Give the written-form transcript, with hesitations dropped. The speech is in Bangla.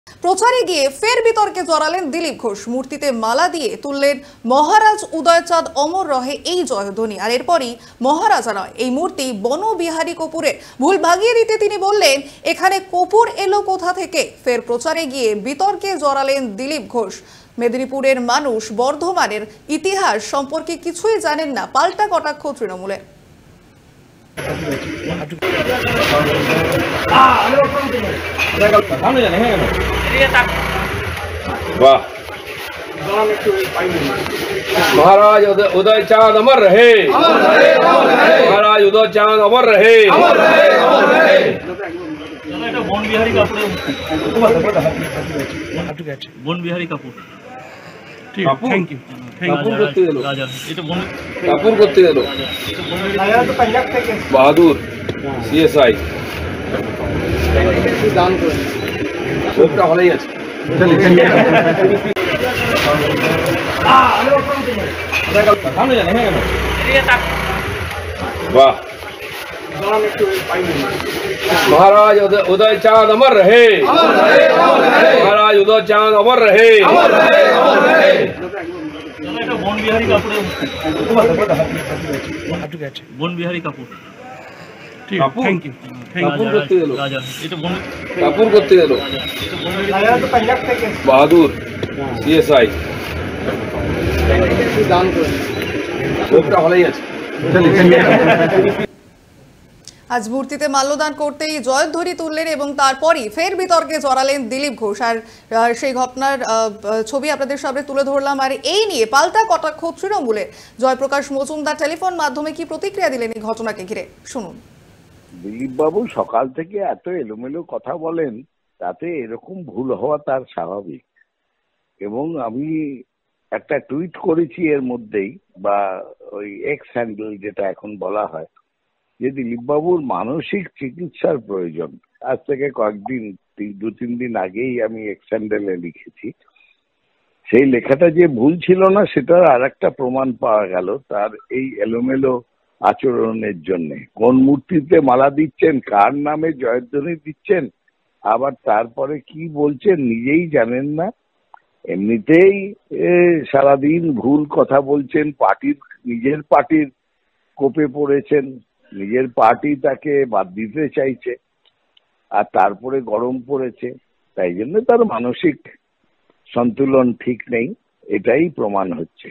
প্রচারে গিয়ে ফের বিতর্কে জড়ালেন দিলীপ ঘোষ। মূর্তিতে মালা দিয়ে তুললেন মহারাজ উদয়চাঁদ অমর রহে এই জয়ধ্বনি। আর এরপরই মহারাজা নয়, এই মূর্তি বনবিহারী কপুরের। ভুল ভাগিয়ে দিতে তিনি বললেন, এখানে কপুর এলো কোথা থেকে। ফের প্রচারে গিয়ে বিতর্কে জড়ালেন দিলীপ ঘোষ। মেদিনীপুরের মানুষ বর্ধমানের ইতিহাস সম্পর্কে কিছুই জানেন না, পাল্টা কটাক্ষ তৃণমূলের। महाराज उदयचांद अमर रहे, महाराज उदयचांद अमर रहे। বনবিহারী কাপুর, বনবিহারী কাপুর। Thank you. কাপুর করতে গেল, কাপুর করতে গেল বাহাদুর সিএসআই দান করে সবটা ভালোই আছে। वाह, महाराज उदयचांद अमर रहे, महाराज उदयचांद अमर रहे। বনবিহারী কাপুর, বনবিহারী কাপুর। Thank you. কাপুর করতে গেল, কাপুর করতে গেল বাহাদুর সিএসআই দান করে সবটা ভালোই আছে। আজ মূর্তিতে মাল্যদান করতেই জয়ধ্বনি তুললেন এবং তারপরই ফের বিতর্কে জড়ালেন দিলীপ ঘোষ। আর সেই ঘটনার ছবি আপনাদের সামনে তুলে ধরলাম। আর এই নিয়ে পাল্টা কটাক্ষ তৃণমূলের। জয়প্রকাশ মজুমদার টেলিফোন মাধ্যমে কি প্রতিক্রিয়া দিলেন এই ঘটনাকে ঘিরে, শুনুন। দিলীপ বাবু সকাল থেকে এত এলোমেলো কথা বলেন, তাতে এরকম ভুল হওয়া তার স্বাভাবিক। এবং আমি একটা টুইট করেছি এর মধ্যেই, বা ওই এক্স হ্যান্ডেল যেটা এখন বলা হয়, যে দিলীপ বাবুর মানসিক চিকিৎসার প্রয়োজন। আজ থেকে কয়েকদিন, 2-3 দিন আগেই আমি এক্স হ্যান্ডেলে লিখেছি। সেই লেখাটা যে ভুল ছিল না, সেটার আর একটা প্রমাণ পাওয়া গেল তার এই এলোমেলো আচরণের জন্যে। কোন মূর্তিতে মালা দিচ্ছেন, কার নামে জয়ধ্বনি দিচ্ছেন, আবার তারপরে কি বলছেন নিজেই জানেন না। এমনিতেই সারাদিন ভুল কথা বলছেন, নিজের পার্টির কোপে পড়েছেন, নিজের পার্টি তাকে বাদ দিতে চাইছে, আর তারপরে গরম পড়েছে। তাই জন্য তার মানসিক সন্তুলন ঠিক নেই, এটাই প্রমাণ হচ্ছে।